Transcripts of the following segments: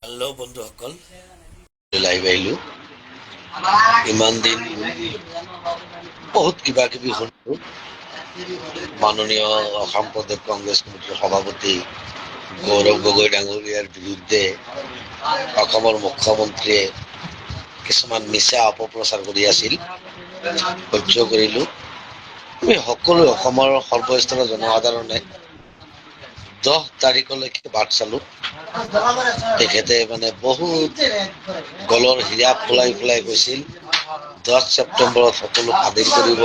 Hello' বন্ধুসকল, live আহিলো। ইমান দিন বহুত কিবা কিবি শুনিলো। মাননীয় অসম প্ৰদেশ কংগ্ৰেছ কমিটিৰ সভাপতি গৌৰৱ গগৈ ডাঙৰীয়াৰ বিৰুদ্ধে অসমৰ মুখ্যমন্ত্ৰীয়ে কিছুমান মিছা অপপ্ৰচাৰ কৰি আছিল। সহ্য কৰিলো। আমি সকলো অসমৰ সৰ্বস্তৰৰ জনসাধাৰণে 10 তাৰিখলৈকে বাট চালো। তেখেতে বহুত গলৰ হীৰা ফুলাই ফুলাই গৈছিল। 10 ছেপ্টেম্বৰত সকলো স্বাধীন কৰিব।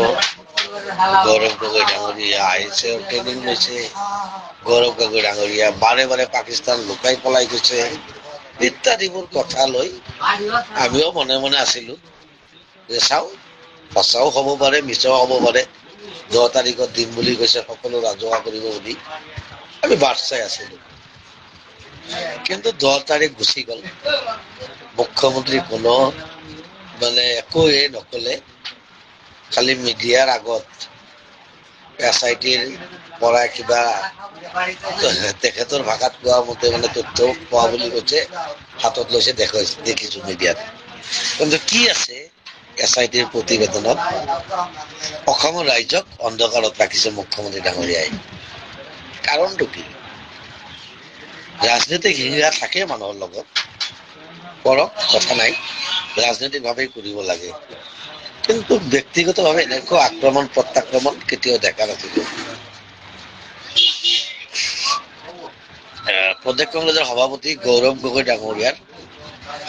গৌৰৱ গগৈ ডাঙৰীয়া আহিছে, ট্ৰেইনিং লৈছে। গৌৰৱ গগৈ ডাঙৰীয়া বাৰে বাৰে পাকিস্তান লুকাই পলাই গৈছে ইত্যাদিবোৰ কথা লৈ আমিও মনে মনে আছিলো যে চাওঁ, সঁচাও হ'ব পাৰে, মিছাও হ'ব পাৰে। 10 তাৰিখত দিম বুলি কৈছে, সকলো ৰাজহুৱা কৰিব বুলি আমি বাট চাই আছিলো। কিন্তু 10 তাৰিখ গুচি গ'ল। মুখ্যমন্ত্ৰী কোনো একোৱে নকলে। খালি মিডিয়াৰ আগত SITৰ পৰা কিবা তেখেতৰ ভাষাত কোৱা মতে তথ্য পোৱা বুলি কৈছে, হাতত লৈছে, দেখিছো মিডিয়াত। কিন্তু কি আছে SITৰ প্ৰতিবেদনত? অসমৰ ৰাইজক অন্ধকাৰত ৰাখিছে মুখ্যমন্ত্ৰী ডাঙৰীয়াই। কাৰণটো কি? ৰাজনীতিক হিংসা থাকে মানুহৰ লগত, কৰক, কথা নাই, ৰাজনৈতিক ভাৱেই কৰিব লাগে। কিন্তু ব্যক্তিগতভাৱে এনেকুৱা আক্ৰমণ প্ৰত্যাক্ৰমণ কেতিয়াও দেখা নাছিলো। প্ৰদেশ কংগ্ৰেছৰ সভাপতি গৌৰৱ গগৈ ডাঙৰীয়াৰ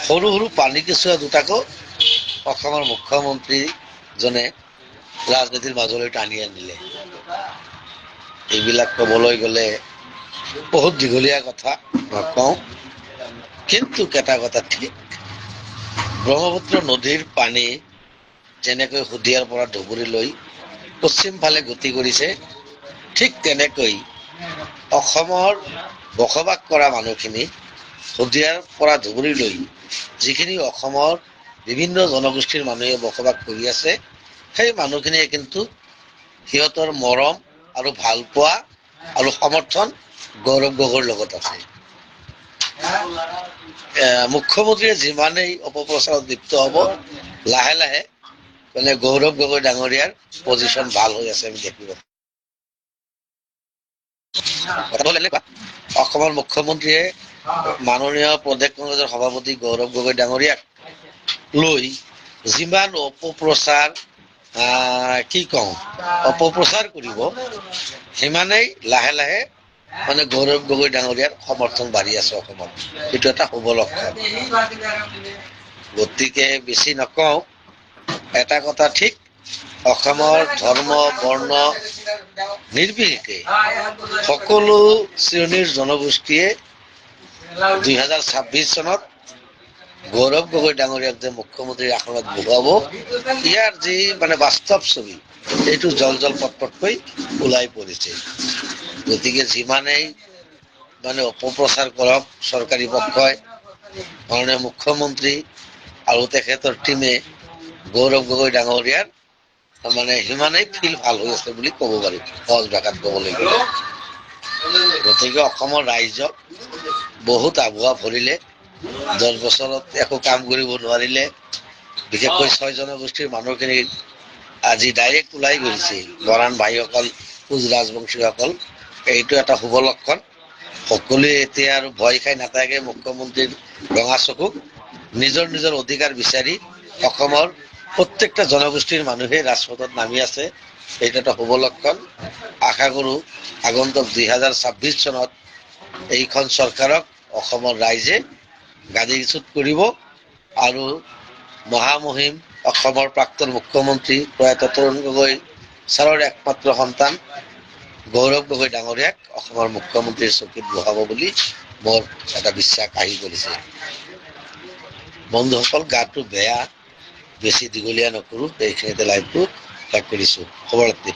সৰু সৰু পানী কেঁচুৱা দুটাকো অসমৰ মুখ্যমন্ত্ৰীজনে ৰাজনীতিৰ মাজলৈ টানি আনিলে। এইবিলাক কবলৈ গলে বহুত দীঘলীয়া কথা, নকওঁ। কিন্তু এটা কথা ঠিক, ব্ৰহ্মপুত্ৰ নদীৰ পানী যেনেকৈ শদিয়াৰ পৰা ধুবুৰীলৈ পশ্চিম ফালে গতি কৰিছে, ঠিক তেনেকৈ অসমৰ বসবাস কৰা মানুহখিনি শদিয়াৰ পৰা ধুবুৰীলৈ, যিখিনি অসমৰ বিভিন্ন জনগোষ্ঠীৰ মানুহে বসবাস কৰি আছে, সেই মানুহখিনিয়ে কিন্তু সিহঁতৰ মৰম আৰু ভাল পোৱা আৰু সমৰ্থন গৌৰৱ গগৈৰ লগত আছে। মুখ্যমন্ত্ৰীয়ে যিমানেই অপপ্ৰচাৰত লিপ্ত হ'ব, লাহে লাহে গৌৰৱ গগৈ ডাঙৰীয়াৰ পজিশ্যন ভাল হৈ আছে আমি দেখিব। অসমৰ মুখ্যমন্ত্ৰীয়ে মাননীয় প্ৰদেশ কংগ্ৰেছৰ সভাপতি গৌৰৱ গগৈ ডাঙৰীয়াক লৈ যিমান অপপ্ৰচাৰ অপপ্ৰচাৰ কৰিব, সিমানেই লাহে লাহে গৌৰৱ গগৈ ডাঙৰীয়াৰ সমৰ্থন বাঢ়ি আছে অসমত। এইটো এটা শুভ লক্ষণ। গতিকে বেছি নকওঁ, এটা কথা ঠিক, অসমৰ ধৰ্ম বৰ্ণ নিৰ্বিশেষে সকলো শ্ৰেণীৰ জনগোষ্ঠীয়ে 2026 চনত গৌৰৱ গগৈ ডাঙৰীয়াক যে মুখ্যমন্ত্ৰীৰ আসনত বহুৱাব, ইয়াৰ যি বাস্তৱ ছবি, এইটো জল জল পটপটকৈ ওলাই পৰিছে। গতিকে যিমানেই অপপ্ৰচাৰ কৰক চৰকাৰী পক্ষই, মাননীয় মুখ্যমন্ত্ৰী আৰু তেখেতৰ টীমে গৌৰৱ গগৈ ডাঙৰীয়াৰ সিমানেই ফিল ভাল হৈ আছে বুলি ক'ব পাৰি, সহজ ভাষাত ক'বলৈ গ'লে। গতিকে অসমৰ ৰাইজক বহুত আভুৱা ভৰিলে, 10 বছৰত একো কাম কৰিব নোৱাৰিলে। বিশেষকৈ 6 জনগোষ্ঠীৰ মানুহখিনি আজি ডাইৰেক্ট ওলাই গৈছে, বৰাণ ভাইসকল, কোচ ৰাজবংশীসকল। এইটো এটা শুভ লক্ষণ। সকলোৱে এতিয়া আৰু ভয় খাই নাথাকে মুখ্যমন্ত্ৰীৰ ৰঙা চকুক। নিজৰ নিজৰ অধিকাৰ বিচাৰি অসমৰ প্ৰত্যেকটা জনগোষ্ঠীৰ মানুহে ৰাজপথত নামি আছে। এইটো এটা শুভ লক্ষণ। আশা কৰো আগন্তুক 2026 চনত এইখন চৰকাৰক অসমৰ ৰাইজে গাদীচ্যুত কৰিব আৰু মহামহিম অসমৰ প্ৰাক্তন মুখ্যমন্ত্ৰী প্ৰয়াত তৰুণ গগৈ ছাৰৰ একমাত্ৰ সন্তান গৌৰৱ গগৈ ডাঙৰীয়াক অসমৰ মুখ্যমন্ত্ৰীৰ চকীত বহাব বুলি মোৰ এটা বিশ্বাস আহি পৰিছে। বন্ধুসকল, গাটো বেয়া, বেছি দীঘলীয়া নকৰো, এইখিনিতে লাইভটো শেষ কৰিছো। শুভৰাত্ৰি।